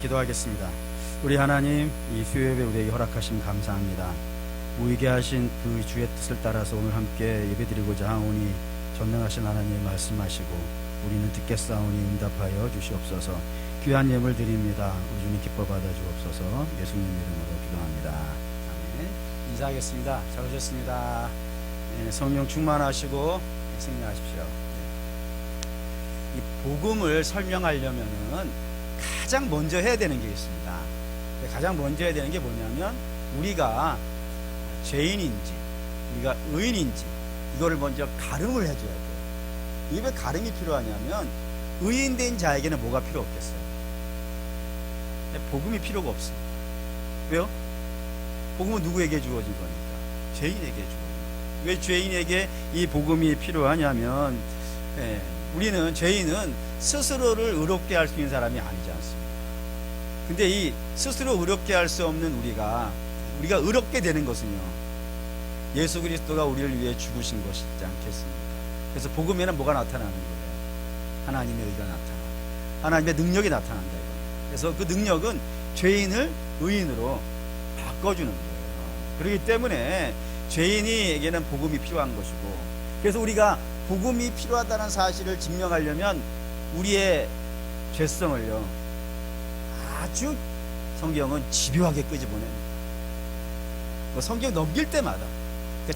기도하겠습니다. 우리 하나님, 이 수요예배 우리에게 허락하심 감사합니다. 우리에게 하신 그 주의 뜻을 따라서 오늘 함께 예배드리고자 하오니 전능하신 하나님 말씀하시고 우리는 듣겠사오니 응답하여 주시옵소서. 귀한 예물 드립니다. 우리 주님 기뻐 받아 주옵소서. 예수님 이름으로 기도합니다. 아멘. 인사하겠습니다. 잘 오셨습니다. 성령 충만하시고 승리하십시오. 이 복음을 설명하려면은 가장 먼저 해야 되는 게 있습니다. 가장 먼저 해야 되는 게 뭐냐면 우리가 죄인인지 우리가 의인인지 이거를 먼저 가름을 해줘야 돼요. 이게 왜 가름이 필요하냐면 의인된 자에게는 뭐가 필요 없겠어요? 복음이 필요가 없습니다. 왜요? 복음은 누구에게 주어진 거니까? 죄인에게 주어진 거예요. 왜 죄인에게 이 복음이 필요하냐면 우리는 죄인은 스스로를 의롭게 할 수 있는 사람이 아니지 않습니까? 근데 이 스스로 의롭게 할 수 없는 우리가 의롭게 되는 것은요, 예수 그리스도가 우리를 위해 죽으신 것이지 않겠습니까? 그래서 복음에는 뭐가 나타나는 거예요? 하나님의 의가 나타나고 하나님의 능력이 나타난다 이거예요. 그래서 그 능력은 죄인을 의인으로 바꿔주는 거예요. 그렇기 때문에 죄인에게는 복음이 필요한 것이고, 그래서 우리가 복음이 필요하다는 사실을 증명하려면 우리의 죄성을요 아주 성경은 집요하게 끄집어냅니다. 성경 넘길 때마다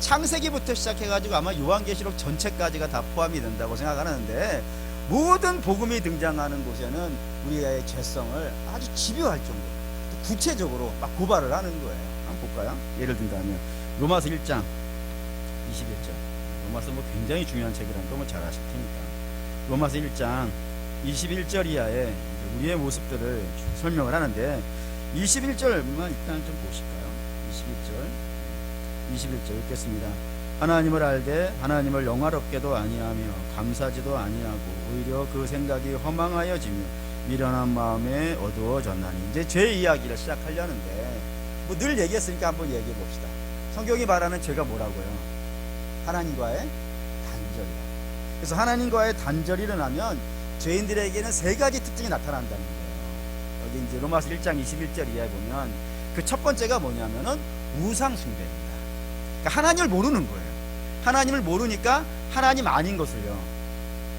창세기부터 시작해가지고 아마 요한계시록 전체까지가 다 포함이 된다고 생각하는데, 모든 복음이 등장하는 곳에는 우리의 죄성을 아주 집요할 정도로 구체적으로 막 고발을 하는 거예요. 한번 볼까요? 예를 든다면 로마서 1장 21절. 로마서 굉장히 중요한 책이라는 거 잘 아실 테니까. 로마서 1장 21절 이하에 우리의 모습들을 설명을 하는데, 21절만 일단 좀 보실까요? 21절 읽겠습니다. 하나님을 알되 하나님을 영화롭게도 아니하며 감사지도 아니하고 오히려 그 생각이 허망하여지며 미련한 마음에 어두워졌나니. 이제 죄 이야기를 시작하려는데 늘 얘기했으니까 한번 얘기해 봅시다. 성경이 말하는 죄가 뭐라고요? 하나님과의 단절이다. 그래서 하나님과의 단절이 일어나면 죄인들에게는 세 가지 특징이 나타난다는 거예요. 여기 이제 로마서 1장 21절 이하에 보면 그 첫 번째가 뭐냐면은 우상숭배입니다. 그러니까 하나님을 모르는 거예요. 하나님을 모르니까 하나님 아닌 것을요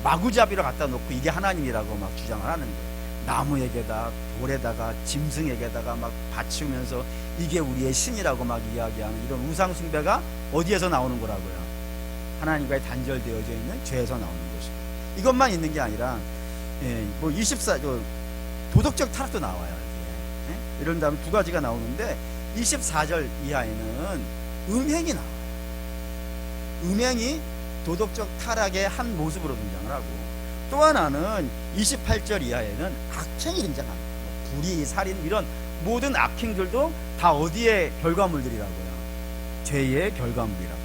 마구잡이로 갖다 놓고 이게 하나님이라고 막 주장을 하는 거예요. 나무에게다 돌에다가 짐승에게다가 막 바치면서 이게 우리의 신이라고 막 이야기하는 이런 우상숭배가 어디에서 나오는 거라고요? 하나님과의 단절되어져 있는 죄에서 나오는 것이고, 이것만 있는 게 아니라 도덕적 타락도 나와요. 이런 다음 두 가지가 나오는데 24절 이하에는 음행이 나와요. 음행이 도덕적 타락의 한 모습으로 등장을 하고, 또 하나는 28절 이하에는 악행이 등장합니다. 불의, 살인 이런 모든 악행들도 다 어디의 결과물들이라고요? 죄의 결과물이라고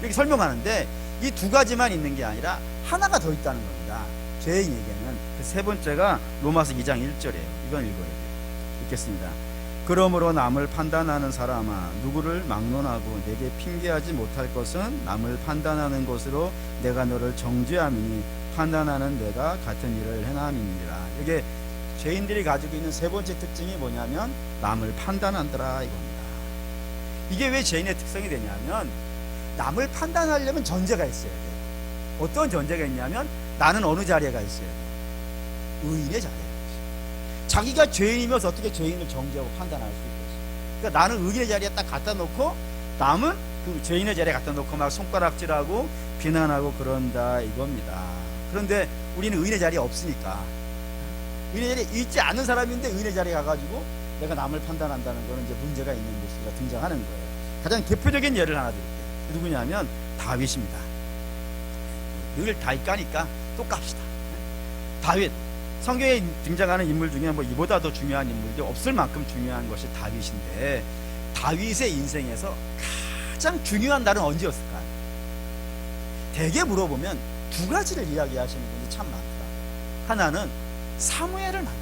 이렇게 설명하는데, 이 두 가지만 있는 게 아니라 하나가 더 있다는 겁니다. 죄인에게는. 그 세 번째가 로마서 2장 1절이에요. 이건 읽어야 돼요. 읽겠습니다. 그러므로 남을 판단하는 사람아, 누구를 막론하고 내게 핑계하지 못할 것은 남을 판단하는 것으로 내가 너를 정죄함이니 판단하는 내가 같은 일을 행함이니라. 이게 죄인들이 가지고 있는 세 번째 특징이 뭐냐면 남을 판단한다라 이겁니다. 이게 왜 죄인의 특성이 되냐면, 남을 판단하려면 전제가 있어야 돼요. 어떤 전제가 있냐면 나는 어느 자리에 가 있어야 돼요? 의인의 자리에. 자기가 죄인이면서 어떻게 죄인을 정죄하고 판단할 수 있겠어요? 그러니까 나는 의인의 자리에 딱 갖다 놓고 남은 그 죄인의 자리에 갖다 놓고 막 손가락질하고 비난하고 그런다 이겁니다. 그런데 우리는 의인의 자리에 없으니까, 의인의 자리에 있지 않은 사람인데 의인의 자리에 가가지고 내가 남을 판단한다는 거는 이제 문제가 있는 모습이 등장하는 거예요. 가장 대표적인 예를 하나 드릴게요. 누구냐면 다윗입니다. 늘 다윗 까니까 또 깝시다. 다윗, 성경에 등장하는 인물 중에 이보다 더 중요한 인물이 없을 만큼 중요한 것이 다윗인데, 다윗의 인생에서 가장 중요한 날은 언제였을까요? 대개 물어보면 두 가지를 이야기하시는 분이 참 많더라고요. 하나는 사무엘을 만난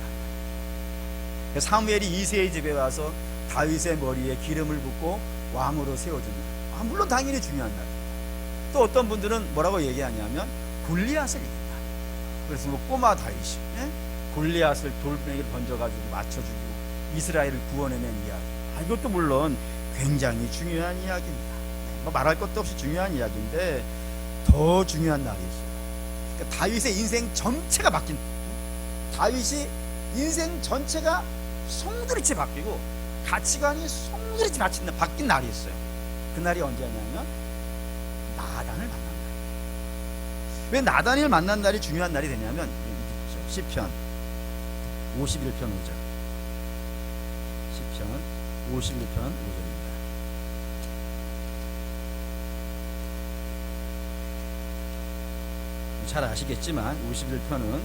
거예요. 사무엘이 이새의 집에 와서 다윗의 머리에 기름을 붓고 왕으로 세워준 날. 물론 당연히 중요한 날. 또 어떤 분들은 뭐라고 얘기하냐면 골리앗을 이긴 날. 그래서 꼬마 다윗이 골리앗을 돌멩이를 던져가지고 맞춰주고 이스라엘을 구원해낸 이야기. 이것도 물론 굉장히 중요한 이야기입니다. 뭐 말할 것도 없이 중요한 이야기인데 더 중요한 날이 있어요. 그러니까 다윗의 인생 전체가 바뀐, 다윗이 인생 전체가 송두리째 바뀌고 가치관이 송두리째 바뀐 날이 있어요. 그 날이 언제냐면 나단을 만난 날. 왜 나단을 만난 날이 중요한 날이 되냐면 시편 51편 5절, 시편 51편 5절입니다. 잘 아시겠지만 51편은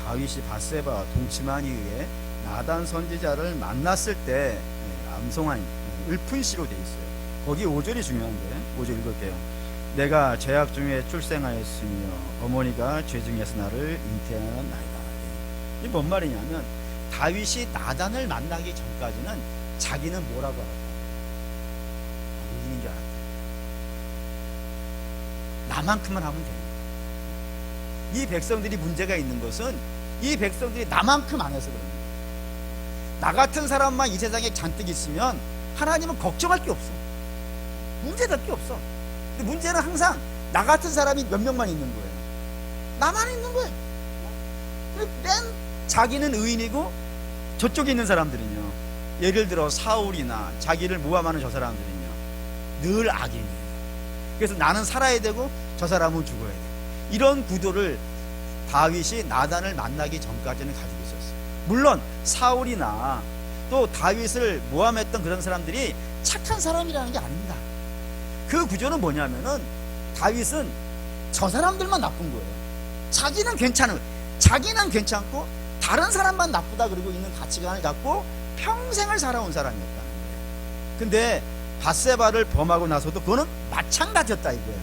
다윗이 밧세바와 동침한 이후에 나단 선지자를 만났을 때 암송한 읊은시로 되어 있어요. 거기 5절이 중요한데 5절 읽을게요. 내가 죄악 중에 출생하였으며 어머니가 죄 중에서 나를 잉태하였나이다. 이게 뭔 말이냐면 다윗이 나단을 만나기 전까지는 자기는 뭐라고 알았다? 의인인 줄 알았다. 나만큼만 하면 됩니다. 이 백성들이 문제가 있는 것은 이 백성들이 나만큼 안 해서 그럽니다. 나 같은 사람만 이 세상에 잔뜩 있으면 하나님은 걱정할 게 없어. 문제될 게 없어. 근데 문제는 항상 나 같은 사람이 몇 명만 있는 거예요. 나만 있는 거예요. 맨 자기는 의인이고 저쪽에 있는 사람들은요, 예를 들어 사울이나 자기를 모함하는 저 사람들은요 늘 악인이에요. 그래서 나는 살아야 되고 저 사람은 죽어야 돼. 이런 구도를 다윗이 나단을 만나기 전까지는 가지고 있었어요. 물론 사울이나 또 다윗을 모함했던 그런 사람들이 착한 사람이라는 게 아닙니다. 그 구조는 뭐냐면은 다윗은 저 사람들만 나쁜 거예요. 자기는 괜찮고 다른 사람만 나쁘다 그러고 있는 가치관을 갖고 평생을 살아온 사람이었다는 거예요. 근데 밧세바를 범하고 나서도 그거는 마찬가지였다 이거예요.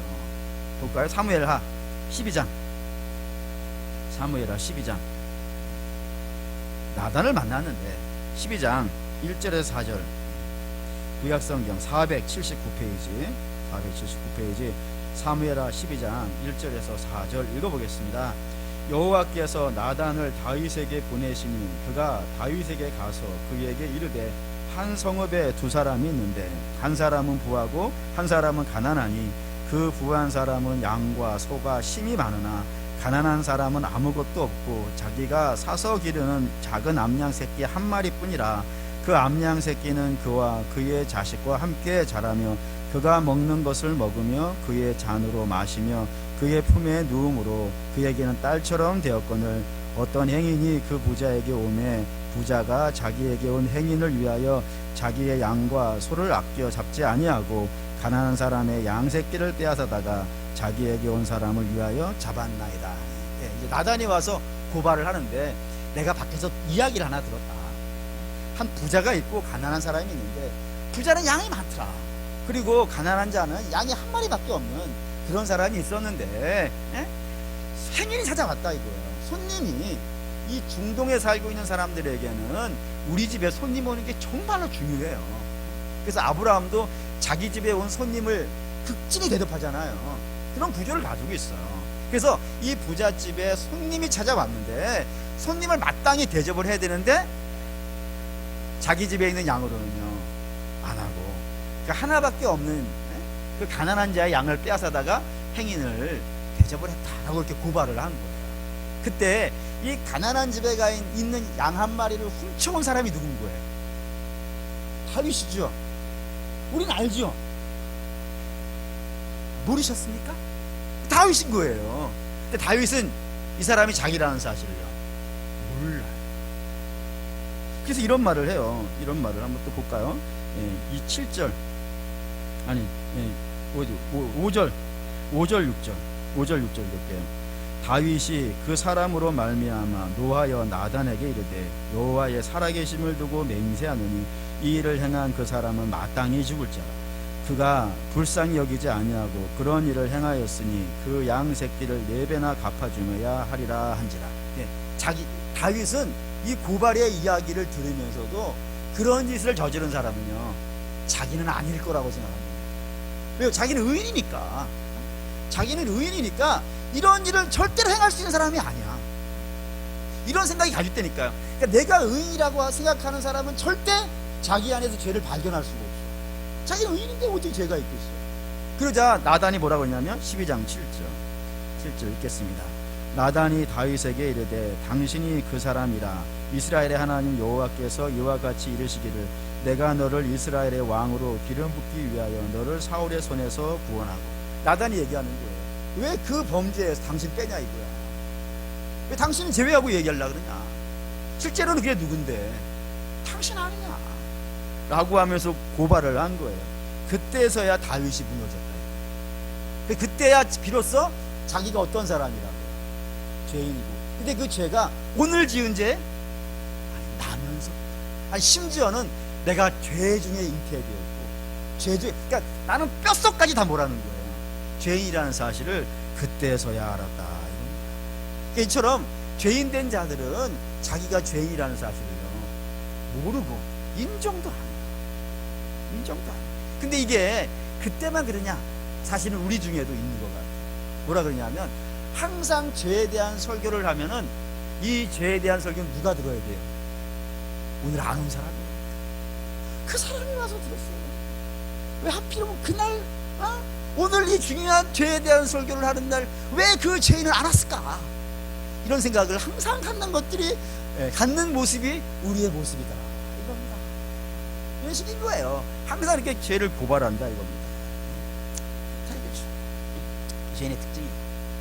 볼까요? 사무엘하 12장. 사무엘하 12장. 나단을 만났는데 12장 1절에서 4절. 구약성경 479페이지. 479페이지. 사무엘하 12장 1절에서 4절 읽어보겠습니다. 여호와께서 나단을 다윗에게 보내시니 그가 다윗에게 가서 그에게 이르되 한 성읍에 두 사람이 있는데 한 사람은 부하고 한 사람은 가난하니 그 부한 사람은 양과 소가 심이 많으나 가난한 사람은 아무것도 없고 자기가 사서 기르는 작은 암양 새끼 한 마리뿐이라. 그 암양 새끼는 그와 그의 자식과 함께 자라며 그가 먹는 것을 먹으며 그의 잔으로 마시며 그의 품에 누움으로 그에게는 딸처럼 되었거늘 어떤 행인이 그 부자에게 오매 부자가 자기에게 온 행인을 위하여 자기의 양과 소를 아껴 잡지 아니하고 가난한 사람의 양 새끼를 빼앗아다가 자기에게 온 사람을 위하여 잡았나이다. 이제 나단이 와서 고발을 하는데 내가 밖에서 이야기를 하나 들었다. 한 부자가 있고 가난한 사람이 있는데 부자는 양이 많더라. 그리고 가난한 자는 양이 한 마리밖에 없는 그런 사람이 있었는데 행인이 찾아왔다 이거예요. 손님이 이 중동에 살고 있는 사람들에게는 우리 집에 손님 오는 게 정말로 중요해요. 그래서 아브라함도 자기 집에 온 손님을 극진히 대접하잖아요. 그런 구조를 가지고 있어요. 그래서 이 부잣집에 손님이 찾아왔는데 손님을 마땅히 대접을 해야 되는데 자기 집에 있는 양으로는요 안 하고, 그러니까 하나밖에 없는 그 가난한 자의 양을 빼앗아다가 행인을 대접을 했다라고 이렇게 고발을 한 거예요. 그때 이 가난한 집에 있는 양 한 마리를 훔쳐온 사람이 누군 거예요? 다윗이죠. 우린 알죠. 모르셨습니까? 다윗인 거예요. 근데 다윗은 이 사람이 자기라는 사실을요 몰라요. 그래서 이런 말을 해요. 이런 말을 한번 또 볼까요? 이 7절 아니 5절 6절 이렇게요. 다윗이 그 사람으로 말미암아 노하여 나단에게 이르되 여호와의 살아계심을 두고 맹세하노니 이 일을 행한 그 사람은 마땅히 죽을 자라. 그가 불쌍히 여기지 아니하고 그런 일을 행하였으니 그 양 새끼를 4배나 갚아주어야 하리라 한지라. 다윗은 이 고발의 이야기를 들으면서도 그런 짓을 저지른 사람은요 자기는 아닐 거라고 생각합니다. 왜요? 자기는 의인이니까. 자기는 의인이니까 이런 일을 절대로 행할 수 있는 사람이 아니야. 이런 생각이 가질 때니까요. 그러니까 내가 의인이라고 생각하는 사람은 절대 자기 안에서 죄를 발견할 수가 없어. 자기는 의인인데 어떻게 죄가 있고 있어요. 그러자 나단이 뭐라고 했냐면 12장 7절 읽겠습니다. 나단이 다윗에게 이르되 당신이 그 사람이라. 이스라엘의 하나님 여호와께서 이와 같이 이르시기를 내가 너를 이스라엘의 왕으로 기름 붓기 위하여 너를 사울의 손에서 구원하고. 나단이 얘기하는 거예요. 왜 그 범죄에서 당신 빼냐 이거야. 왜 당신은 제외하고 얘기하려고 그러냐. 실제로는 그게 누군데 당신 아니냐 라고 하면서 고발을 한 거예요. 그때서야 다윗이 무너졌다. 그때야 비로소 자기가 어떤 사람이라고, 죄인이고. 근데 그 죄가 오늘 지은 죄 나면서, 심지어는 내가 죄 중에 잉태되었고 그러니까 나는 뼛속까지 다 뭐라는 거예요. 죄인이라는 사실을 그때서야 알았다. 그러니까 이처럼 죄인 된 자들은 자기가 죄인이라는 사실을요 모르고 인정도 안 해요. 인정도 안 해요. 근데 이게 그때만 그러냐? 사실은 우리 중에도 있는 것 같아요. 뭐라 그러냐면 항상 죄에 대한 설교를 하면은 이 죄에 대한 설교는 누가 들어야 돼요? 오늘 아는 사람이에요. 그 사람이 와서 들었어요. 왜 하필이면 그날 오늘 이 중요한 죄에 대한 설교를 하는 날 왜 그 죄인을 알았을까? 이런 생각을 항상 갖는 것들이, 갖는 모습이 우리의 모습이다 이겁니다. 이런 식인 거예요. 항상 이렇게 죄를 고발한다 이겁니다. 죄인의 특징이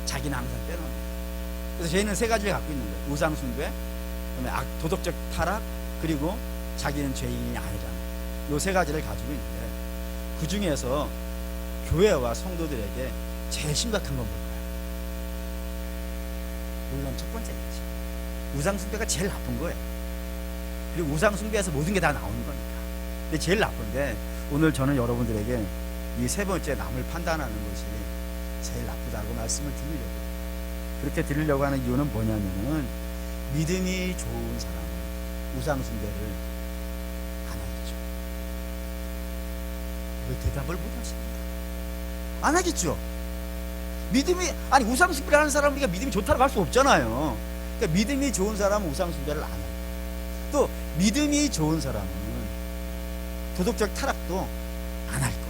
자기는 항상 빼놓는 거예요. 그래서 죄인은 세 가지를 갖고 있는 거예요. 우상 숭배, 그다음에 도덕적 타락, 그리고 자기는 죄인이 아니라는, 요 세 가지를 가지고 있는데, 그 중에서 교회와 성도들에게 제일 심각한 건 뭘까요? 물론 첫 번째겠지. 우상 숭배가 제일 나쁜 거예요. 그리고 우상 숭배에서 모든 게 다 나오는 거니까. 근데 제일 나쁜데, 오늘 저는 여러분들에게 이 세 번째, 남을 판단하는 것이 제일 나쁘다고 말씀을 드리려고. 그렇게 드리려고 하는 이유는 뭐냐면은, 믿음이 좋은 사람은 우상 숭배를 안 하겠죠. 왜 대답을 못 하십니까? 안 하겠죠. 우상 숭배를 하는 사람은 우리가 믿음이 좋다고 할 수 없잖아요. 그러니까 믿음이 좋은 사람은 우상 숭배를 안 해요. 또 믿음이 좋은 사람은 도덕적 타락도 안 할 거예요.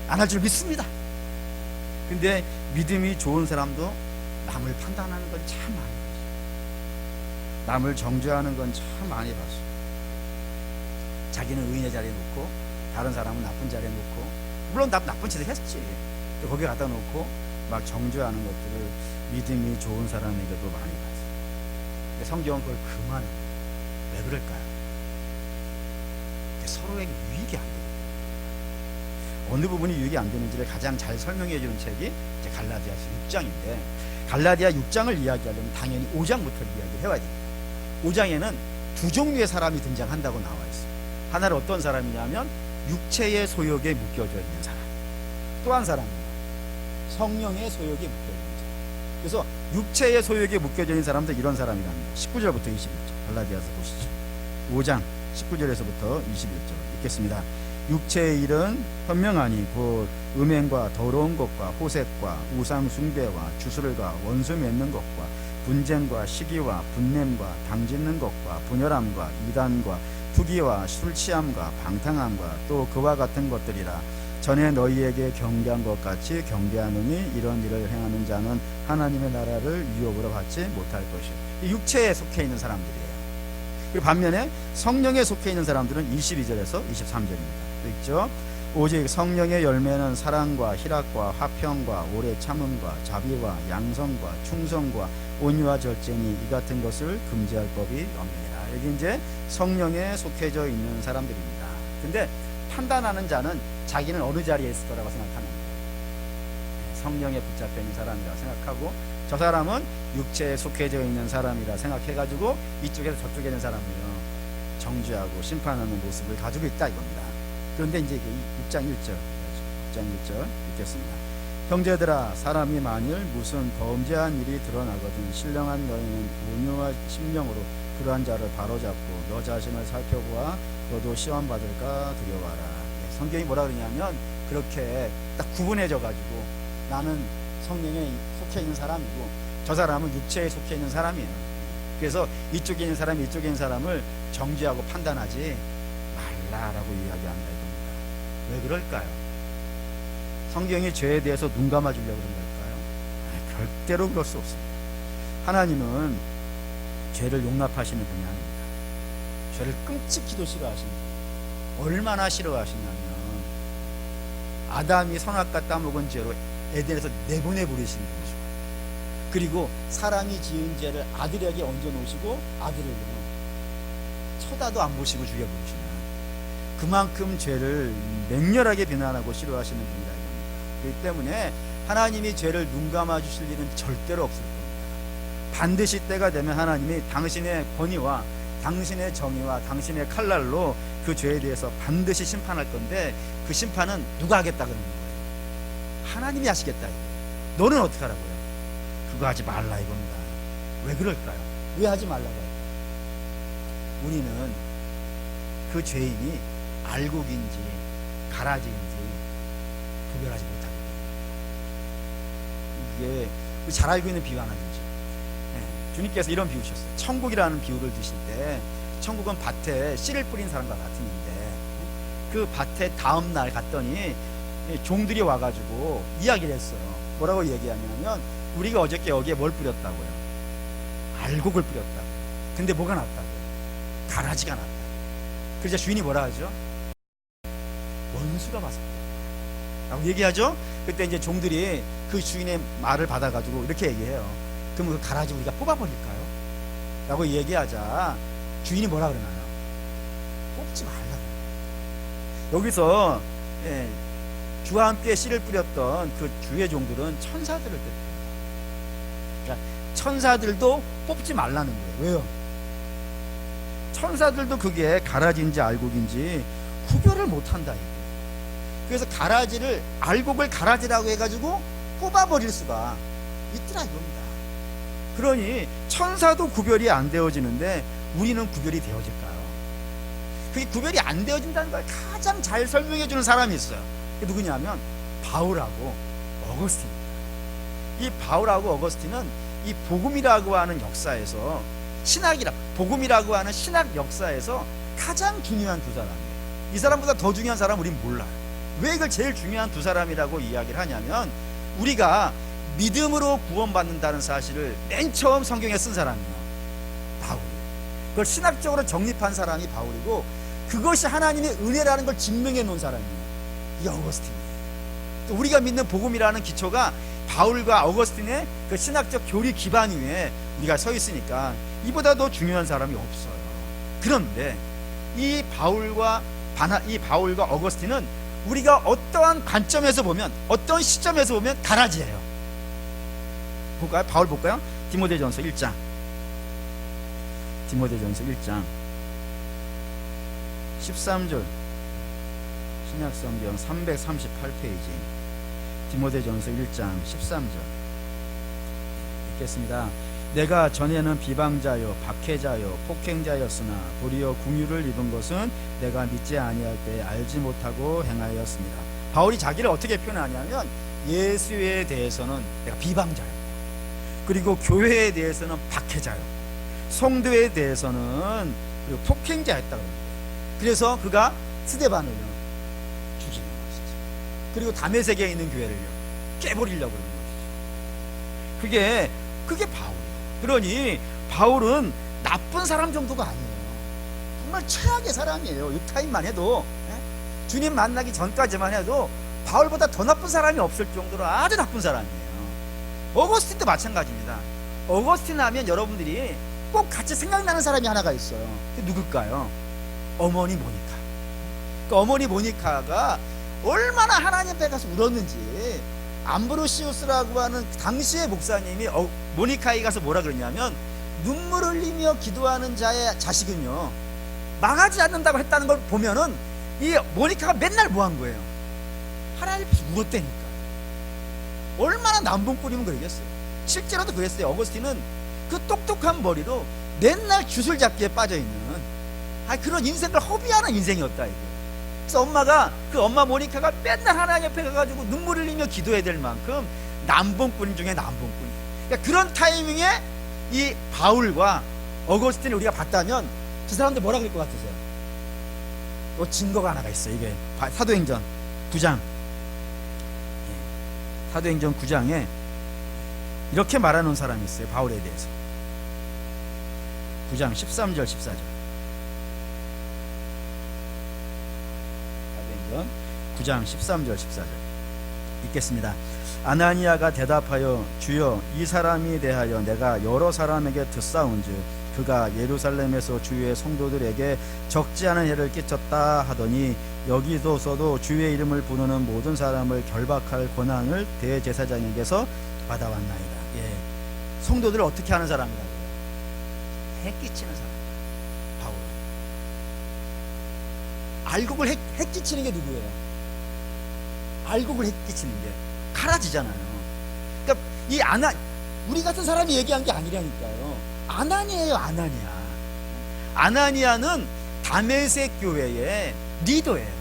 안 할 줄 믿습니다. 근데 믿음이 좋은 사람도 남을 판단하는 건 참 많이 봤어요. 남을 정죄하는 건 참 많이 봤어요. 자기는 의인의 자리에 놓고 다른 사람은 나쁜 자리에 놓고, 물론 나쁜 짓을 했지. 거기 갖다 놓고 막 정죄하는 것들을 믿음이 좋은 사람에게도 많이 봤어요. 근데 성경은 그걸 금하는 거예요. 왜 그럴까요? 서로에게 유익이 안 돼요. 어느 부분이 유익이 안 되는지를 가장 잘 설명해 주는 책이 이제 갈라디아서 6장인데, 갈라디아 6장을 이야기하려면 당연히 5장부터 이야기를 해와야 됩니다. 5장에는 두 종류의 사람이 등장한다고 나와 있어요. 하나는 어떤 사람이냐면 육체의 소욕에 묶여져 있는 사람, 또 한 사람은 성령의 소욕에 묶여져 있는 사람. 그래서 육체의 소욕에 묶여져 있는 사람도 이런 사람이랍니다. 19절부터 21절 갈라디아서 보시죠. 5장 19절에서부터 21절 읽겠습니다. 육체의 일은 현명하니 곧 음행과 더러운 것과 호색과 우상 숭배와 주술과 원수 맺는 것과 분쟁과 시기와 분냄과 당짓는 것과 분열함과 이단과 투기와 술 취함과 방탕함과 또 그와 같은 것들이라. 전에 너희에게 경계한 것 같이 경계하느니 이런 일을 행하는 자는 하나님의 나라를 유업으로 받지 못할 것이요. 육체에 속해 있는 사람들이에요. 그리고 반면에 성령에 속해 있는 사람들은 22절에서 23절입니다. 있죠. 오직 성령의 열매는 사랑과 희락과 화평과 오래 참음과 자비와 양성과 충성과 온유와 절제니 이 같은 것을 금지할 법이 없느니라. 여기 이제 성령에 속해져 있는 사람들입니다. 근데 판단하는 자는 자기는 어느 자리에 있을 거라고 생각하는 거예요. 성령에 붙잡혀 있는 사람이라 생각하고, 저 사람은 육체에 속해져 있는 사람이라 생각해가지고 이쪽에서 저쪽에 있는 사람을요 정죄하고 심판하는 모습을 가지고 있다 이겁니다. 그런데 이제 6장 1절 읽겠습니다. 형제들아, 사람이 만일 무슨 범죄한 일이 드러나거든 신령한 너희는 온유와 심령으로 그러한 자를 바로잡고 너 자신을 살펴보아 너도 시험 받을까 두려워하라. 성경이 뭐라 그러냐면 그렇게 딱 구분해져 가지고 나는 성령에 속해 있는 사람이고 저 사람은 육체에 속해 있는 사람이에요. 그래서 이쪽에 있는 사람이 이쪽에 있는 사람을 정죄하고 판단하지 말라라고 이야기한다 이겁니다. 왜 그럴까요? 성경이 죄에 대해서 눈 감아주려고 그런 걸까요? 절대로 그럴 수 없습니다. 하나님은 죄를 용납하시는 분이 아닙니다. 죄를 끔찍히도 싫어하시는 분이에요. 얼마나 싫어하시냐면 아담이 선악과 따먹은 죄로 에덴에서 내보내버리시는 분이죠. 그리고 사람이 지은 죄를 아들에게 얹어놓으시고 아들을 쳐다도 안 보시고 죽여버리시는, 그만큼 죄를 맹렬하게 비난하고 싫어하시는 분이다 이겁니다. 그렇기 때문에 하나님이 죄를 눈감아 주실 일은 절대로 없을 겁니다. 반드시 때가 되면 하나님이 당신의 권위와 당신의 정의와 당신의 칼날로 그 죄에 대해서 반드시 심판할 건데, 그 심판은 누가 하겠다 그러는 거예요? 하나님이 하시겠다 이거예요. 너는 어떻게 하라고요? 그거 하지 말라 이겁니다. 왜 그럴까요? 왜 하지 말라고 할까요? 우리는 그 죄인이 알곡인지 가라지인지 구별하지 못하기 때문에. 이게 우리 잘 알고 있는 비유 하나 들죠. 주님께서 이런 비유 주셨어요. 천국이라는 비유를 드실 때, 천국은 밭에 씨를 뿌린 사람과 같은데, 그 밭에 다음 날 갔더니 종들이 와가지고 이야기를 했어요. 뭐라고 얘기하냐면, 우리가 어저께 여기에 뭘 뿌렸다고요? 알곡을 뿌렸다고. 근데 뭐가 났다고요? 가라지가 났다. 그러자 주인이 뭐라 하죠? 원수가 왔었다 라고 얘기하죠. 그때 이제 종들이 그 주인의 말을 받아가지고 이렇게 얘기해요. 그럼 그 가라지 우리가 뽑아버릴까요? 라고 얘기하자 주인이 뭐라 그러나요? 뽑지 말라고. 여기서 주와 함께 씨를 뿌렸던 그 주의 종들은 천사들을 뜻해요. 그러니까 천사들도 뽑지 말라는 거예요. 왜요? 천사들도 그게 가라지인지 알곡인지 구별을 못한다 이거예요. 그래서 가라지를, 알곡을 가라지라고 해가지고 뽑아버릴 수가 있더라 이겁니다. 그러니 천사도 구별이 안 되어지는데 우리는 구별이 되어질까요? 그게 구별이 안 되어진다는 걸 가장 잘 설명해 주는 사람이 있어요. 그게 누구냐면 바울하고 어거스틴입니다. 이 바울하고 어거스틴은 이 복음이라고 하는 역사에서, 복음이라고 하는 신학 역사에서 가장 중요한 두 사람이에요. 이 사람보다 더 중요한 사람 우린 몰라요. 왜 이걸 제일 중요한 두 사람이라고 이야기를 하냐면, 우리가 믿음으로 구원받는다는 사실을 맨 처음 성경에 쓴 사람이에요. 바울이에요. 그걸 신학적으로 정립한 사람이 바울이고, 그것이 하나님의 은혜라는 걸 증명해 놓은 사람이에요. 이게 어거스틴이에요. 또 우리가 믿는 복음이라는 기초가 바울과 어거스틴의 그 신학적 교리 기반 위에 우리가 서 있으니까 이보다 더 중요한 사람이 없어요. 그런데 이 바울과 어거스틴은 우리가 어떠한 관점에서 보면, 어떤 시점에서 보면 가라지예요. 볼까요? 바울 볼까요? 디모데전서 1장. 디모데전서 1장 13절, 신약성경 338페이지, 디모데전서 1장 13절 읽겠습니다. 내가 전에는 비방자요 박해자요 폭행자였으나 도리어 긍휼을 입은 것은 내가 믿지 아니할 때 알지 못하고 행하였습니다. 바울이 자기를 어떻게 표현하냐면, 예수에 대해서는 내가 비방자요, 그리고 교회에 대해서는 박해자요, 성도에 대해서는 그리고 폭행자였다고 합니다. 그래서 그가 스데반을 죽이는 것이죠. 그리고 다메섹에 있는 교회를 깨버리려고 그러는 것이죠. 그게 바울이에요. 그러니 바울은 나쁜 사람 정도가 아니에요. 정말 최악의 사람이에요. 유타인만 해도, 주님 만나기 전까지만 해도 바울보다 더 나쁜 사람이 없을 정도로 아주 나쁜 사람이에요. 어거스틴도 마찬가지입니다. 어거스틴 하면 여러분들이 꼭 같이 생각나는 사람이 하나가 있어요. 누굴까요? 어머니 모니카. 그 어머니 모니카가 얼마나 하나님 앞에 가서 울었는지, 암브로시우스라고 하는 당시의 목사님이 모니카에 가서 뭐라 그러냐면, 눈물 흘리며 기도하는 자의 자식은요 망하지 않는다고 했다는 걸 보면은, 이 모니카가 맨날 뭐 한 거예요? 하나님 앞에서 울었다니까. 얼마나 남봉꾼이면 그러겠어요. 실제로도 그랬어요. 어거스틴은 그 똑똑한 머리로 맨날 주술잡기에 빠져있는 그런 인생을 허비하는 인생이었다 이거. 그래서 엄마 모니카가 맨날 하나님 옆에 가가지고 눈물 흘리며 기도해야 될 만큼 남봉꾼 중에 남봉꾼. 그러니까 그런 타이밍에 이 바울과 어거스틴을 우리가 봤다면 그 사람들 뭐라 그럴 것 같으세요? 또 증거가 하나가 있어요. 이게 사도행전 9장, 사도행전 9장에 이렇게 말하는 사람이 있어요. 바울에 대해서. 9장 13절 14절. 사도행전 9장 13절 14절 읽겠습니다. 아나니아가 대답하여 주여 이 사람이 대하여 내가 여러 사람에게 듣사온즉 그가 예루살렘에서 주의 성도들에게 적지 않은 해를 끼쳤다 하더니 여기서도 주의 이름을 부르는 모든 사람을 결박할 권한을 대제사장에게서 받아왔나이다. 예. 성도들을 어떻게 하는 사람이라고요? 해 끼치는 사람. 바울. 알곡을 해 끼치는 게 누구예요? 알곡을 해 끼치는 게 카라지잖아요. 그러니까 우리 같은 사람이 얘기한 게 아니라니까요. 아나니아예요. 아나니아는 다메섹 교회의 리더예요.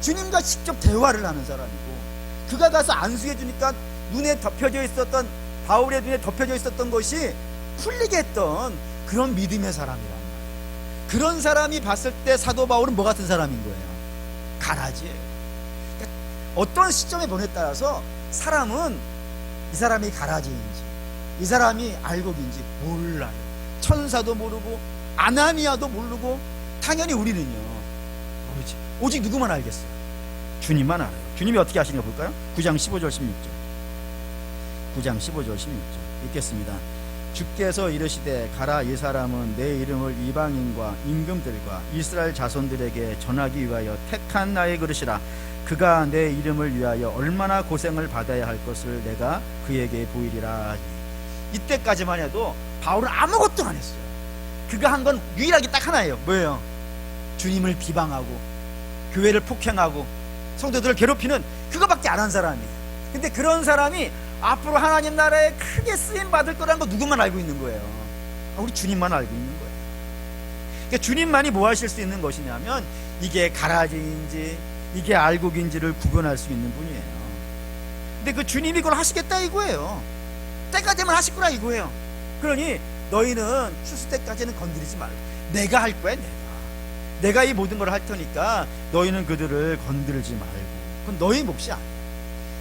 주님과 직접 대화를 하는 사람이고, 그가 가서 안수해 주니까 눈에 덮여져 있었던, 바울의 눈에 덮여져 있었던 것이 풀리게 했던 그런 믿음의 사람이란 말이에요. 그런 사람이 봤을 때 사도 바울은 뭐 같은 사람인 거예요? 가라지예요. 그러니까 어떤 시점에 보냐에 따라서 사람은 이 사람이 가라지인지 이 사람이 알곡인지 몰라요. 천사도 모르고 아나니아도 모르고 당연히 우리는요 모르지. 오직 누구만 알겠어요? 주님만 알아요. 주님이 어떻게 하시는가 볼까요? 9장 15절 16절 9장 15절 16절 읽겠습니다. 주께서 이르시되 가라 이 사람은 내 이름을 이방인과 임금들과 이스라엘 자손들에게 전하기 위하여 택한 나의 그릇이라. 그가 내 이름을 위하여 얼마나 고생을 받아야 할 것을 내가 그에게 보이리라. 이때까지만 해도 바울은 아무것도 안 했어요. 그가 한 건 유일하게 딱 하나예요. 뭐예요? 주님을 비방하고 교회를 폭행하고 성도들을 괴롭히는 그거밖에 안 한 사람이에요. 근데 그런 사람이 앞으로 하나님 나라에 크게 쓰임 받을 거라는 거 누구만 알고 있는 거예요? 우리 주님만 알고 있는 거예요. 그러니까 주님만이 뭐 하실 수 있는 것이냐면 이게 가라지인지 이게 알곡인지를 구분할 수 있는 분이에요. 근데 그 주님이 그걸 하시겠다 이거예요. 때가 되면 하실 거라 이거예요. 그러니 너희는 추수 때까지는 건드리지 말고 내가 할 거야. 내가 이 모든 걸 할 테니까 너희는 그들을 건드리지 말고. 그건 너희 몫이 아니야.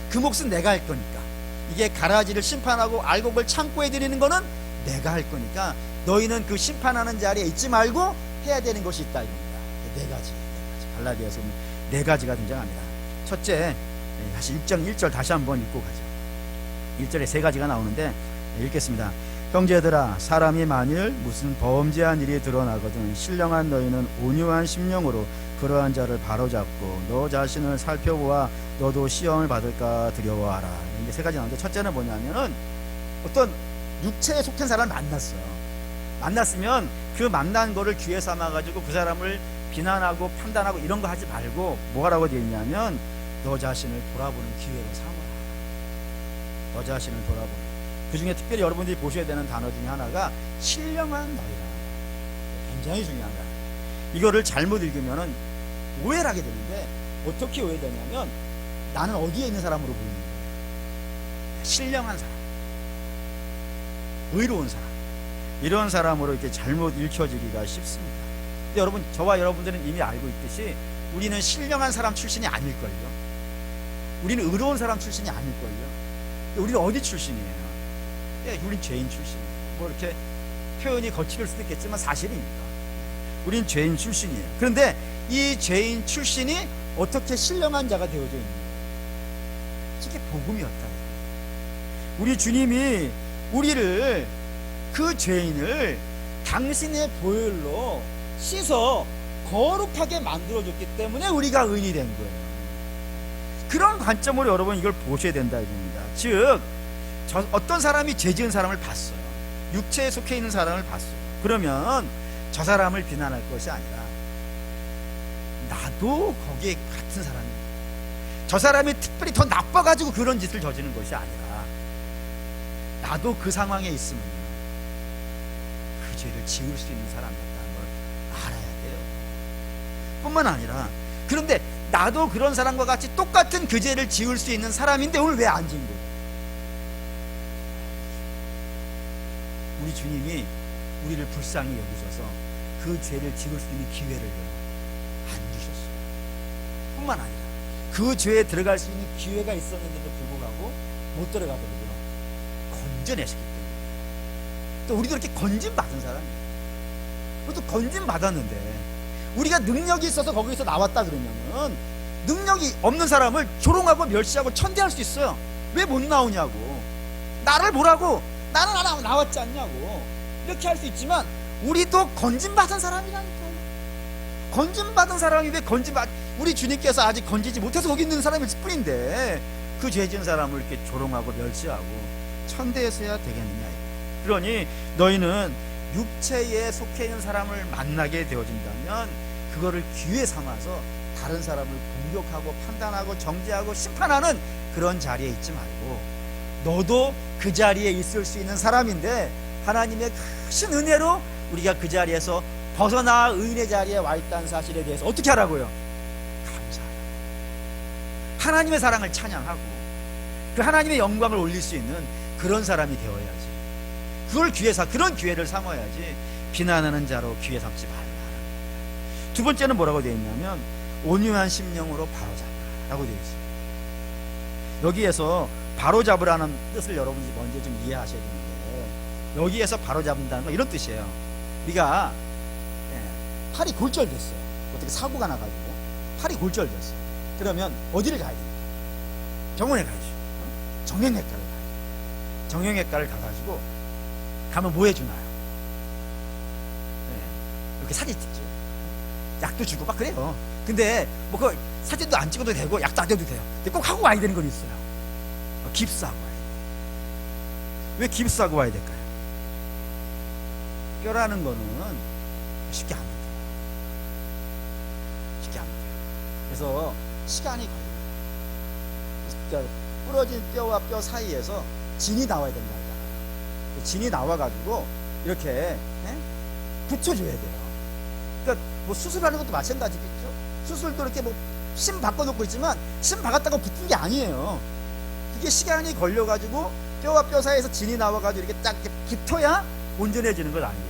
그 몫은 내가 할 거니까. 이게 가라지를 심판하고 알곡을 창고에 드리는 거는 내가 할 거니까 너희는 그 심판하는 자리에 있지 말고 해야 되는 것이 있다 이겁니다. 네 가지. 갈라디아서 네 가지가 등장합니다. 첫째, 다시 6장 1절 다시 한번 읽고 가죠. 1절에 세 가지가 나오는데 읽겠습니다. 형제들아, 사람이 만일 무슨 범죄한 일이 드러나거든 신령한 너희는 온유한 심령으로 그러한 자를 바로잡고 너 자신을 살펴보아 너도 시험을 받을까 두려워하라. 이게 세 가지 나오는데, 첫째는 뭐냐면은 어떤 육체에 속한 사람을 만났어요. 만났으면 그 만난 거를 기회 삼아가지고 그 사람을 비난하고 판단하고 이런 거 하지 말고 뭐라고 되어 있냐면 너 자신을 돌아보는 기회로 삼아라. 너 자신을 돌아보는. 그 중에 특별히 여러분들이 보셔야 되는 단어 중에 하나가 신령한 너희라는 거예요. 굉장히 중요한 거예요. 이거를 잘못 읽으면 오해를 하게 되는데, 어떻게 오해되냐면 나는 어디에 있는 사람으로 보이는 거예요. 신령한 사람, 의로운 사람, 이런 사람으로 이렇게 잘못 읽혀지기가 쉽습니다. 근데 여러분, 저와 여러분들은 이미 알고 있듯이 우리는 신령한 사람 출신이 아닐걸요. 우리는 의로운 사람 출신이 아닐걸요. 우리는 어디 출신이에요? 우린 죄인 출신이에요. 뭐 이렇게 표현이 거칠을 수도 있겠지만 사실입니다. 우린 죄인 출신이에요. 그런데 이 죄인 출신이 어떻게 신령한 자가 되어져 있는 거예요? 이게 복음이었다. 우리 주님이 우리를, 그 죄인을 당신의 보혈로 씻어 거룩하게 만들어줬기 때문에 우리가 의인이 된 거예요. 그런 관점으로 여러분 이걸 보셔야 된다 이겁니다. 즉 어떤 사람이 죄 지은 사람을 봤어요. 육체에 속해 있는 사람을 봤어요. 그러면 저 사람을 비난할 것이 아니라 나도 거기에 같은 사람이에요. 저 사람이 특별히 더 나빠가지고 그런 짓을 저지른 것이 아니라 나도 그 상황에 있으면 그 죄를 지을 수 있는 사람이었다는 걸 알아야 돼요. 뿐만 아니라, 그런데 나도 그런 사람과 같이 똑같은 그 죄를 지을 수 있는 사람인데 오늘 왜 안 지은 거예요? 우리 주님이 우리를 불쌍히 여기셔서 그 죄를 지을 수 있는 기회를 안 주셨어요. 뿐만 아니라 그 죄에 들어갈 수 있는 기회가 있었는데도 불구하고 못 들어가더라고요. 건져내셨기 때문에. 또 우리도 이렇게 건진받은 사람이에요. 우리도 건진받았는데 우리가 능력이 있어서 거기서 나왔다 그러면은 능력이 없는 사람을 조롱하고 멸시하고 천대할 수 있어요. 왜 못 나오냐고, 나를 보라고, 나는 안 나왔지 않냐고 이렇게 할 수 있지만 우리도 건진받은 사람이라니까요. 건진받은 사람이 왜 우리 주님께서 아직 건지지 못해서 거기 있는 사람일 뿐인데 그 죄 지은 사람을 이렇게 조롱하고 멸시하고 천대했어야 되겠느냐. 그러니 너희는 육체에 속해 있는 사람을 만나게 되어진다면 그거를 기회 삼아서 다른 사람을 공격하고 판단하고 정죄하고 심판하는 그런 자리에 있지 말고, 너도 그 자리에 있을 수 있는 사람인데 하나님의 크신 은혜로 우리가 그 자리에서 벗어나 의인의 자리에 와 있다는 사실에 대해서 어떻게 하라고요? 감사하라고. 하나님의 사랑을 찬양하고 그 하나님의 영광을 올릴 수 있는 그런 사람이 되어야지. 그런 기회를 삼아야지 비난하는 자로 기회 삼지 말라. 두 번째는 뭐라고 되어 있냐면 온유한 심령으로 바로잡으라고 되어 있어요. 여기에서 바로잡으라는 뜻을 여러분이 먼저 좀 이해하셔야 되는데, 여기에서 바로잡는다는 건 이런 뜻이에요. 우리가 팔이 골절됐어요. 어떻게 사고가 나가지고 팔이 골절됐어요. 그러면 어디를 가야 됩니까? 병원에 가야죠. 정형외과를 가야죠. 정형외과를 가가지고 가면 뭐 해주나요? 이렇게 사진 찍죠. 약도 주고 막 그래요. 근데 뭐 그 사진도 안 찍어도 되고 약도 안 줘도 돼요. 근데 꼭 하고 와야 되는 건 있어요. 깁스하고 와야 돼요. 왜 깁스하고 와야 될까요? 뼈라는 거는 쉽게 안 붙어요. 쉽게 안 붙어요. 그래서 시간이 걸려요. 부러진 뼈와 뼈 사이에서 진이 나와야 된다 하잖아요. 진이 나와가지고 이렇게 붙여줘야 돼요. 그러니까 뭐 수술하는 것도 마찬가지겠죠. 수술도 이렇게 뭐 심 바꿔놓고 있지만 심 박았다고 붙은 게 아니에요. 그게 시간이 걸려가지고 뼈와 뼈 사이에서 진이 나와가지고 이렇게 딱 이렇게 붙어야 온전해지는 것 아니겠어요.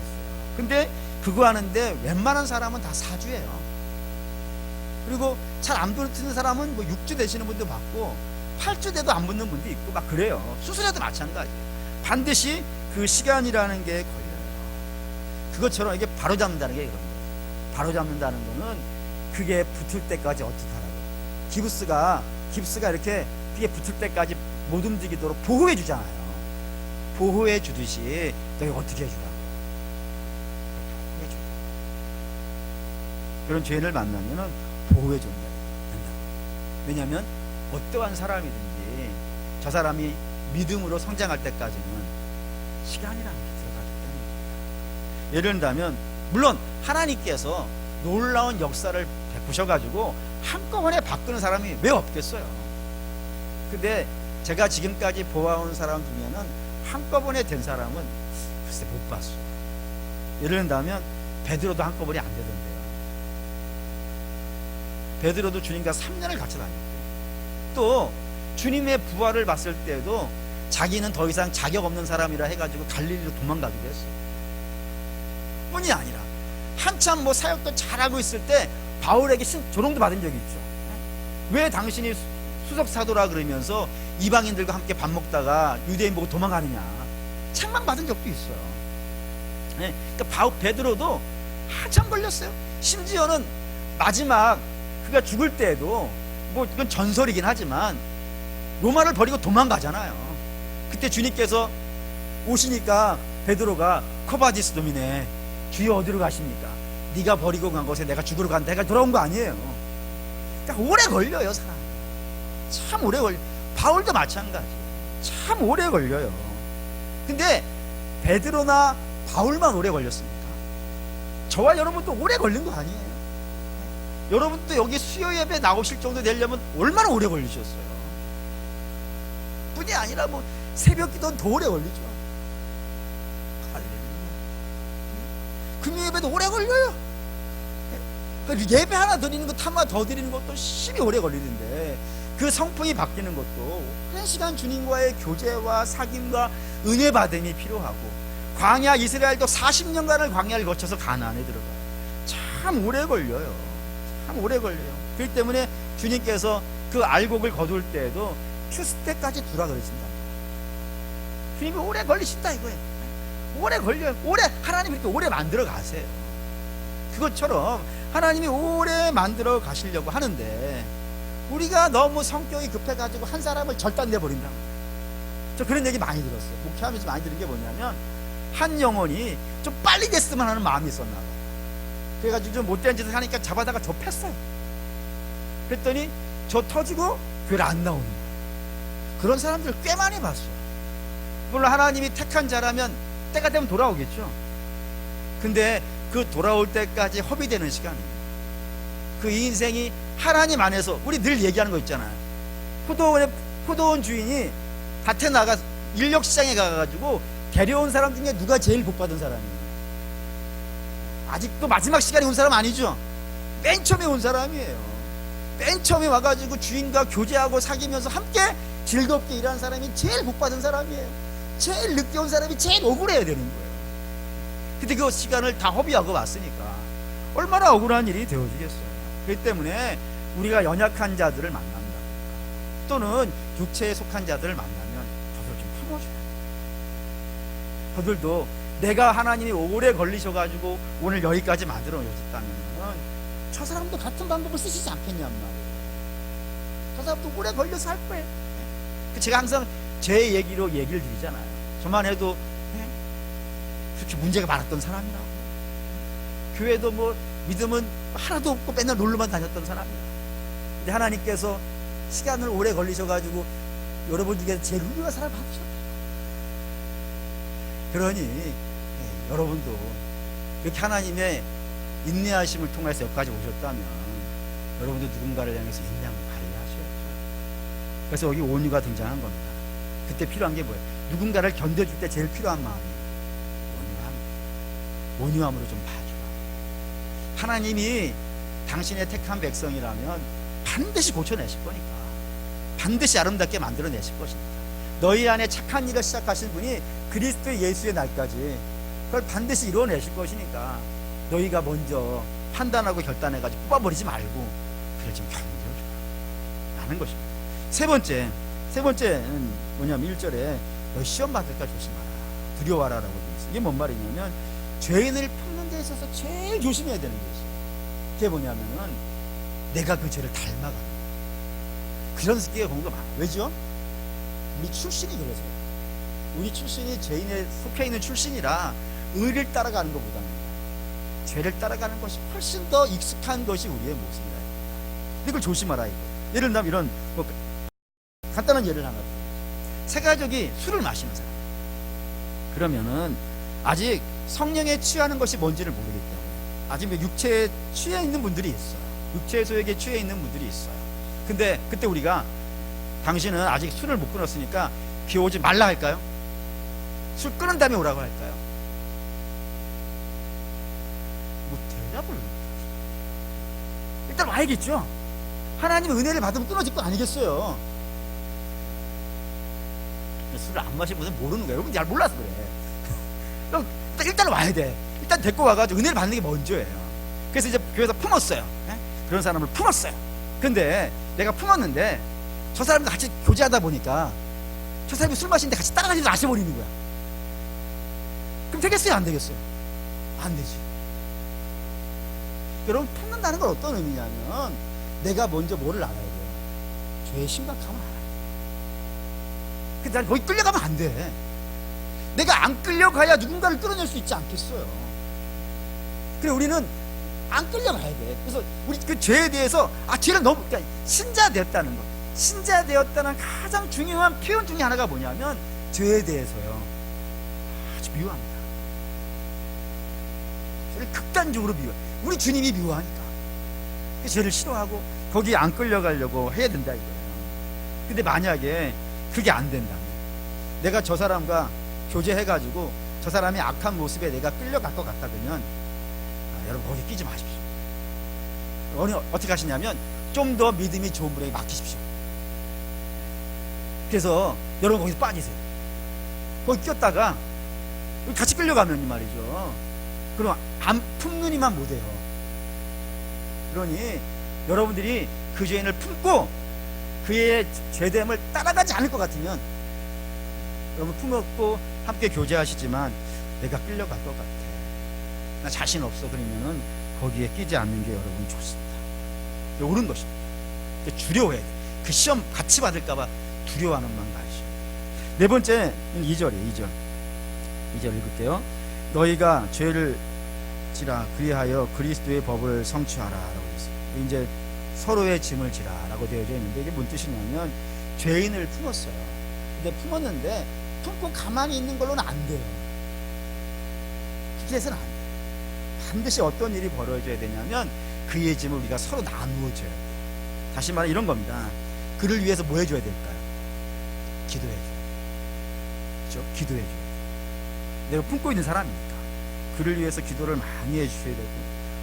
근데 그거 하는데 웬만한 사람은 다 4주예요. 그리고 잘 안 붙는 사람은 뭐 6주 되시는 분도 봤고 8주 돼도 안 붙는 분도 있고 막 그래요. 수술해도 마찬가지예요. 반드시 그 시간이라는 게 걸려요. 그것처럼 이게 바로잡는다는 게 이런 거예요. 바로잡는다는 거는 그게 붙을 때까지 어떻게 하라고. 깁스가 이렇게 그게 붙을 때까지 못 움직이도록 보호해 주잖아요. 보호해 주듯이 너희 어떻게 해주라고. 보호해 줘. 그런 죄인을 만나면은 보호해 준다. 왜냐하면 어떠한 사람이든지 저 사람이 믿음으로 성장할 때까지는 시간이라는 게 들어가기 때문입니다. 예를 든다면 물론 하나님께서 놀라운 역사를 베푸셔가지고 한꺼번에 바꾸는 사람이 왜 없겠어요. 근데 제가 지금까지 보아온 사람 중에는 한꺼번에 된 사람은 글쎄 못 봤어요. 예를 든다면 베드로도 한꺼번에 안 되던데요. 베드로도 주님과 3년을 같이 다녔대요. 또 주님의 부활을 봤을 때도 자기는 더 이상 자격 없는 사람이라 해가지고 갈릴리로 도망가기도 했어요. 뿐이 아니라 한참 뭐 사역도 잘하고 있을 때 바울에게 조롱도 받은 적이 있죠. 왜 당신이 수석사도라 그러면서 이방인들과 함께 밥 먹다가 유대인 보고 도망가느냐, 책망받은 적도 있어요. 그러니까 베드로도 한참 걸렸어요. 심지어는 마지막 그가 죽을 때에도 뭐 이건 전설이긴 하지만 로마를 버리고 도망가잖아요. 그때 주님께서 오시니까 베드로가 코바디스 도미네, 주여 어디로 가십니까? 네가 버리고 간 곳에 내가 죽으러 간다 해가 돌아온 거 아니에요. 그러니까 오래 걸려요. 사람 참 오래 걸려. 바울도 마찬가지. 참 오래 걸려요. 근데 베드로나 바울만 오래 걸렸습니까? 저와 여러분도 오래 걸린 거 아니에요. 여러분도 여기 수요 예배 나오실 정도 되려면 얼마나 오래 걸리셨어요. 뿐이 아니라 뭐 새벽 기도는 더 오래 걸리죠. 금요 예배도 오래 걸려요. 그러니까 예배 하나 드리는 것 하나 더 드리는 것도 심히 오래 걸리는데 그 성품이 바뀌는 것도 1시간 주님과의 교제와 사귐과 은혜 받음이 필요하고 광야 이스라엘도 40년간을 광야를 거쳐서 가나안에 들어가요. 참 오래 걸려요. 참 오래 걸려요. 그렇기 때문에 주님께서 그 알곡을 거둘 때에도 추수 때까지 두라 그러신다. 주님이 오래 걸리신다 이거예요. 오래 걸려요. 오래, 하나님이 이렇게 오래 만들어 가세요. 그것처럼 하나님이 오래 만들어 가시려고 하는데 우리가 너무 성격이 급해가지고 한 사람을 절단내 버린다. 저 그런 얘기 많이 들었어요. 목회하면서 많이 들은 게 뭐냐면 한 영혼이 좀 빨리 됐으면 하는 마음이 있었나 봐요. 그래가지고 좀 못된 짓을 하니까 잡아다가 저 팼어요. 그랬더니 저 터지고 교회를 안 나오는 거예요. 그런 사람들 꽤 많이 봤어요. 물론 하나님이 택한 자라면 때가 되면 돌아오겠죠. 근데 그 돌아올 때까지 허비되는 시간입니다. 그 인생이 하나님 안에서, 우리 늘 얘기하는 거 있잖아요. 포도원 주인이 밭에 나가 인력시장에 가가지고 데려온 사람 중에 누가 제일 복 받은 사람이에요? 아직도 마지막 시간에 온 사람 아니죠? 맨 처음에 온 사람이에요. 맨 처음에 와가지고 주인과 교제하고 사귀면서 함께 즐겁게 일하는 사람이 제일 복 받은 사람이에요. 제일 늦게 온 사람이 제일 억울해야 되는 거예요. 근데 그 시간을 다 허비하고 왔으니까 얼마나 억울한 일이 되어지겠어요. 그렇기 때문에 우리가 연약한 자들을 만난다, 또는 육체에 속한 자들을 만나면 저들 좀 품어줘야 돼요. 저들도 내가 하나님이 오래 걸리셔가지고 오늘 여기까지 만들어 오셨다면 저 사람도 같은 방법을 쓰시지 않겠냔 말이에요. 저 사람도 오래 걸려서 할 거예요. 제가 항상 제 얘기로 얘기를 드리잖아요. 저만 해도 그렇게 문제가 많았던 사람이라고. 교회도 뭐 믿음은 하나도 없고 맨날 놀러만 다녔던 사람이에요. 근데 하나님께서 시간을 오래 걸리셔가지고 여러분 중에서 제일 훌륭한 사람을 받으셨대요. 그러니 여러분도 그렇게 하나님의 인내하심을 통해서 여기까지 오셨다면 여러분도 누군가를 향해서 인내함을 발휘하셔야죠. 그래서 여기 온유가 등장한 겁니다. 그때 필요한 게 뭐예요? 누군가를 견뎌줄 때 제일 필요한 마음이 온유함으로 좀 봐주라. 하나님이 당신의 택한 백성이라면 반드시 고쳐내실 거니까, 반드시 아름답게 만들어내실 것입니다. 너희 안에 착한 일을 시작하신 분이 그리스도 예수의 날까지 그걸 반드시 이루어내실 것이니까 너희가 먼저 판단하고 결단해가지고 뽑아버리지 말고 그걸 좀 견뎌줘라 라는 것입니다. 세 번째는 뭐냐면 1절에 너 시험 받을까 조심하라, 두려워하라 라고 되어 있어요. 이게 뭔 말이냐면 죄인을 품는 데 있어서 제일 조심해야 되는 것이에요. 그게 뭐냐면은 내가 그 죄를 닮아가는 거예요. 그런 스키가 공부가 많아요. 왜죠? 우리 출신이 그래서요. 우리 출신이 죄인에 속해 있는 출신이라 의를 따라가는 것보다는 죄를 따라가는 것이 훨씬 더 익숙한 것이 우리의 모습이다. 이걸 조심하라 이거. 예를 들면 이런 뭐 간단한 예를 하나 드릴게요. 세 가족이 술을 마시는 사람. 그러면은 아직 성령에 취하는 것이 뭔지를 모르기 때문에 아직 육체에 취해 있는 분들이 있어요. 육체의 소욕에 취해 있는 분들이 있어요. 근데 그때 우리가 당신은 아직 술을 못 끊었으니까 비 오지 말라 할까요? 술 끊은 다음에 오라고 할까요? 뭐 대답을 일단 와야겠죠. 하나님의 은혜를 받으면 끊어질 거 아니겠어요. 술을 안 마시는 분은 모르는 거예요. 여러분 잘 몰라서 그래. 일단 와야 돼. 일단 데리고 와가지고 은혜를 받는 게 먼저예요. 그래서 이제 교회에서 품었어요. 그런 사람을 품었어요. 근데 내가 품었는데 저 사람과 같이 교제하다 보니까 저 사람이 술 마시는데 같이 따라가지고 마셔버리는 거야. 그럼 되겠어요? 안 되겠어요? 안 되지. 여러분, 품는다는 건 어떤 의미냐면 내가 먼저 뭐를 알아야 돼요? 죄의 심각함을 알아야 돼. 근데 난 거기 끌려가면 안 돼. 내가 안 끌려가야 누군가를 끌어낼 수 있지 않겠어요. 그래, 우리는 안 끌려가야 돼. 그래서 우리 그 죄에 대해서 죄를 너무, 그러니까 신자되었다는 것, 신자되었다는 가장 중요한 표현 중에 하나가 뭐냐면 죄에 대해서요 아주 미워합니다. 죄를 극단적으로 미워해. 우리 주님이 미워하니까 그 죄를 싫어하고 거기에 안 끌려가려고 해야 된다 이거예요. 근데 만약에 그게 안 된다면, 내가 저 사람과 교제해가지고 저 사람이 악한 모습에 내가 끌려갈 것 같다 그러면 여러분 거기 끼지 마십시오. 어떻게 하시냐면 좀 더 믿음이 좋은 분에게 맡기십시오. 그래서 여러분 거기서 빠지세요. 거기 꼈다가 같이 끌려가면 말이죠. 그럼 안 품느니만 못해요. 그러니 여러분들이 그 죄인을 품고 그의 죄됨을 따라가지 않을 것 같으면, 여러분 품었고 함께 교제하시지만 내가 끌려갈 것 같아, 나 자신 없어, 그러면은 거기에 끼지 않는 게 여러분 좋습니다. 옳은 것입니다. 두려워해야 돼. 그 시험 같이 받을까봐 두려워하는 마음 가시죠. 네 번째 2절이에요. 2절 읽을게요. 너희가 죄를 지라 그리하여 그리스도의 법을 성취하라 라고 했어요. 이제 서로의 짐을 지라 라고 되어져 있는데, 이게 무슨 뜻이냐면 죄인을 품었어요. 근데 품었는데 품고 가만히 있는 걸로는 안 돼요. 그래서는 안 돼요. 반드시 어떤 일이 벌어져야 되냐면 그의 짐을 우리가 서로 나누어줘야 돼요. 다시 말해 이런 겁니다. 그를 위해서 뭐 해줘야 될까요? 기도해줘요. 그렇죠? 기도해줘요. 내가 품고 있는 사람이니까 그를 위해서 기도를 많이 해주셔야 되고,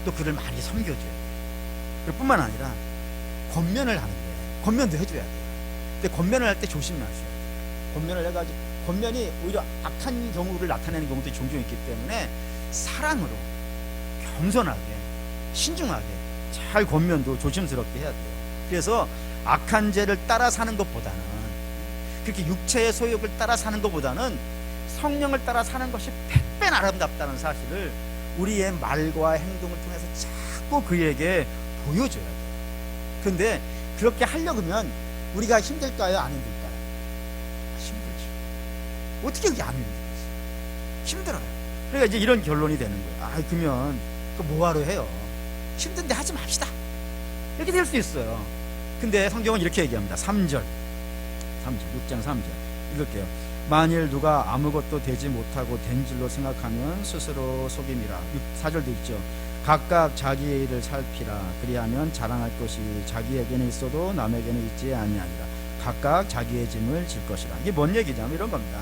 또 그를 많이 섬겨줘야 돼요. 그뿐만 아니라 권면을 하는데 권면도 해줘야 돼요. 근데 권면을 할 때 조심하셔야 돼요. 권면을 해가지고, 권면이 오히려 악한 경우를 나타내는 경우도 종종 있기 때문에 사랑으로 겸손하게 신중하게 잘 권면도 조심스럽게 해야 돼요. 그래서 악한 죄를 따라 사는 것보다는, 그렇게 육체의 소욕을 따라 사는 것보다는 성령을 따라 사는 것이 100배 아름답다는 사실을 우리의 말과 행동을 통해서 자꾸 그에게 보여줘야 돼요. 그런데 그렇게 하려면 우리가 힘들까요? 안 힘들까요? 힘들죠. 어떻게 그게 안 힘들겠어요? 힘들어요. 그러니까 이제 이런 결론이 되는 거예요. 그러면 그 뭐하러 해요? 힘든데 하지 맙시다. 이렇게 될 수 있어요. 근데 성경은 이렇게 얘기합니다. 3절 6장 3절 읽을게요. 만일 누가 아무것도 되지 못하고 된 줄로 생각하면 스스로 속임이라. 4절도 있죠. 각각 자기의 일을 살피라. 그리하면 자랑할 것이 자기에게는 있어도 남에게는 있지 아니하니라. 각각 자기의 짐을 질 것이라. 이게 뭔 얘기냐면 이런 겁니다.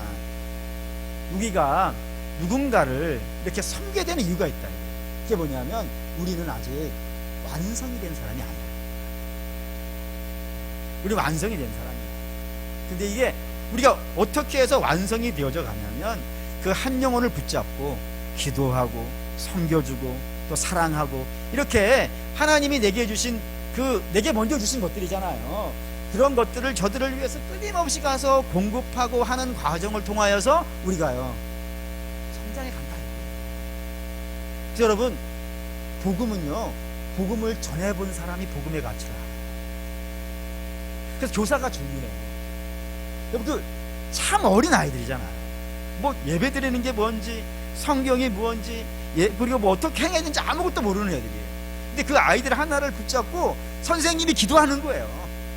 우리가 누군가를 이렇게 섬겨야 되는 이유가 있다. 그게 뭐냐면 우리는 아직 완성이 된 사람이 아니야. 우리 완성이 된 사람이야. 근데 이게 우리가 어떻게 해서 완성이 되어져 가냐면 그 한 영혼을 붙잡고 기도하고 섬겨주고 또 사랑하고, 이렇게 하나님이 내게 주신 내게 먼저 주신 것들이잖아요. 그런 것들을 저들을 위해서 끊임없이 가서 공급하고 하는 과정을 통하여서 우리가요 성장해 간다. 그래서 여러분, 복음은요, 복음을 전해본 사람이 복음의 가치를 알아요. 그래서 교사가 중요해요. 여러분, 참 어린 아이들이잖아요. 뭐 예배 드리는 게 뭔지, 성경이 뭔지, 그리고 뭐 어떻게 행해야 되는지 아무것도 모르는 애들이에요. 근데 그 아이들 하나를 붙잡고 선생님이 기도하는 거예요.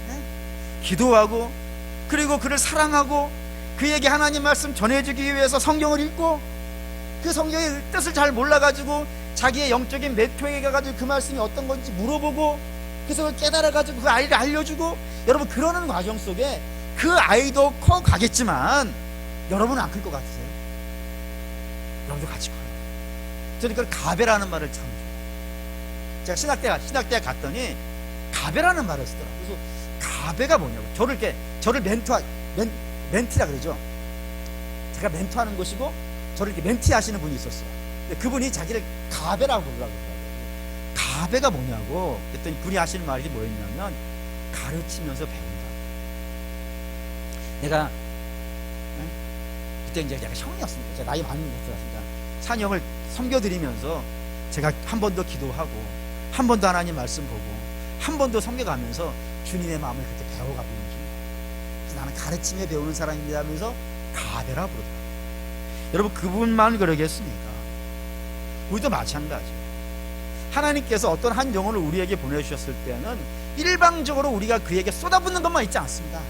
네? 기도하고, 그리고 그를 사랑하고, 그에게 하나님 말씀 전해주기 위해서 성경을 읽고, 그 성경의 뜻을 잘 몰라가지고 자기의 영적인 멘토에게 가가지고 그 말씀이 어떤 건지 물어보고, 그래서 그걸 깨달아가지고 그 아이를 알려주고. 여러분, 그러는 과정 속에 그 아이도 커 가겠지만 여러분은 안 클 것 같으세요? 여러분도 같이 커요. 저는 그걸 가베라는 말을 참 좋아해요. 제가 신학대학 갔더니 가베라는 말을 쓰더라고요. 그래서 가베가 뭐냐고, 저를 멘티라 그러죠. 제가 멘토하는 곳이고 저를 이렇게 멘티하시는 분이 있었어요. 근데 그분이 자기를 가베라고 부르라고 그러더라고요. 가베가 뭐냐고 그랬더니 그분이 하시는 말이 뭐였냐면 가르치면서 배운다. 내가 그때 이제 제가 형이었습니다. 제가 나이 많은 것들었으니까 산형을 섬겨드리면서 제가 한 번 더 기도하고, 한 번 더 하나님 말씀 보고, 한 번 더 섬겨가면서 주님의 마음을 그렇게 배워가고 있는 중이에요. 그래서 나는 가르침에 배우는 사람입니다 하면서 가베라 부르더라고요. 여러분, 그분만 그러겠습니까? 우리도 마찬가지예요. 하나님께서 어떤 한 영혼을 우리에게 보내주셨을 때는 일방적으로 우리가 그에게 쏟아붓는 것만 있지 않습니다.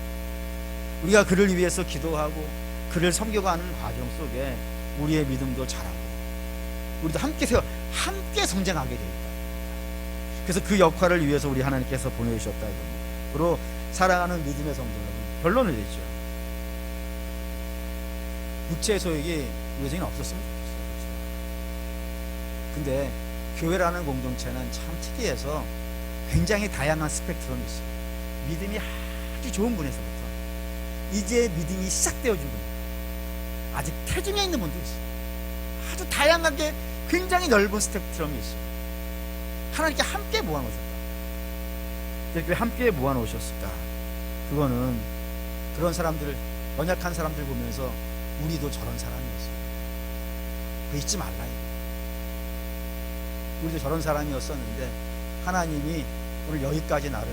우리가 그를 위해서 기도하고 그를 섬겨가는 과정 속에 우리의 믿음도 자라고, 우리도 함께 성장하게 되어 있다. 그래서 그 역할을 위해서 우리 하나님께서 보내주셨다 이겁니다. 그리고 사랑하는 믿음의 성도 여러분, 결론을 내죠. 육체의 소욕이 우리 중에 없었으면 좋겠어요. 근데 교회라는 공동체는 참 특이해서 굉장히 다양한 스펙트럼이 있어요. 믿음이 아주 좋은 분에서부터 이제 믿음이 시작되어진 분, 아직 태중에 있는 분도 있어요. 아주 다양하게 굉장히 넓은 스펙트럼이 있어요. 하나님께 함께 모아놓으셨다. 왜 함께 모아놓으셨을까? 그거는 그런 사람들, 연약한 사람들 보면서 우리도 저런 사람이었어요. 그 잊지 말라. 우리도 저런 사람이었었는데 하나님이 오늘 여기까지 나를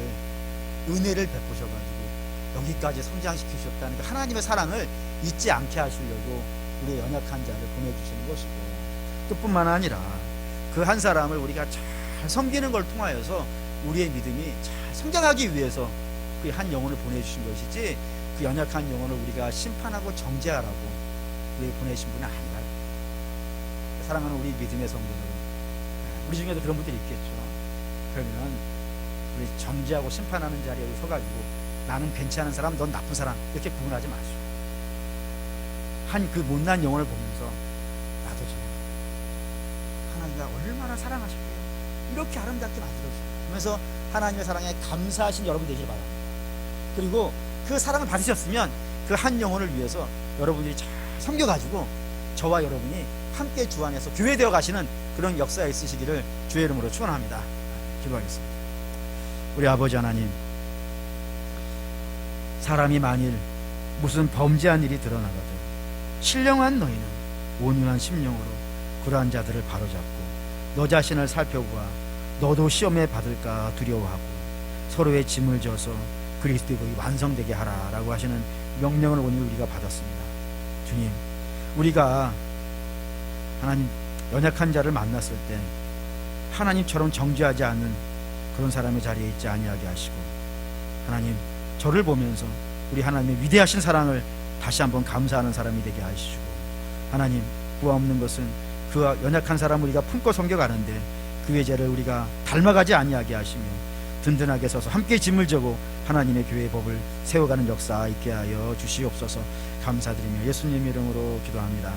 은혜를 베푸셔가지고 여기까지 성장시키셨다는 그 하나님의 사랑을 잊지 않게 하시려고 우리의 연약한 자를 보내주시는 것이고, 또 뿐만 아니라 그 한 사람을 우리가 잘 섬기는 걸 통하여서 우리의 믿음이 잘 성장하기 위해서 그 한 영혼을 보내주신 것이지, 그 연약한 영혼을 우리가 심판하고 정죄하라고 우리 보내신 분은 아니라. 사랑하는 우리 믿음의 성도들, 우리 중에도 그런 분들이 있겠죠. 그러면 우리 정죄하고 심판하는 자리에 서가지고 나는 괜찮은 사람, 넌 나쁜 사람 이렇게 구분하지 마시고, 한 그 못난 영혼을 보면서 나도 저 하나님과 얼마나 사랑하실게요, 이렇게 아름답게 만들어주세요 하면서 하나님의 사랑에 감사하신 여러분 되시길 바랍니다. 그리고 그 사랑을 받으셨으면 그 한 영혼을 위해서 여러분들이 잘 섬겨가지고 저와 여러분이 함께 주 안에서 교회되어 가시는 그런 역사에 있으시기를 주의 이름으로 축원합니다. 기도하겠습니다. 우리 아버지 하나님, 사람이 만일 무슨 범죄한 일이 드러나거든 신령한 너희는 온유한 심령으로 그러한 자들을 바로잡고 너 자신을 살펴보아 너도 시험에 받을까 두려워하고 서로의 짐을 져서 그리스도의 복이 완성되게 하라라고 하시는 명령을 오늘 우리가 받았습니다. 주님, 우리가 하나님 연약한 자를 만났을 때 하나님처럼 정죄하지 않는 그런 사람의 자리에 있지 아니하게 하시고, 하나님 저를 보면서 우리 하나님의 위대하신 사랑을 다시 한번 감사하는 사람이 되게 하시고, 하나님 구하 없는 것은 그 연약한 사람을 우리가 품고 섬겨가는데 그의 죄를 우리가 닮아가지 아니하게 하시며 든든하게 서서 함께 짐을 지고 하나님의 교회의 법을 세워가는 역사 있게 하여 주시옵소서. 감사드리며 예수님 이름으로 기도합니다.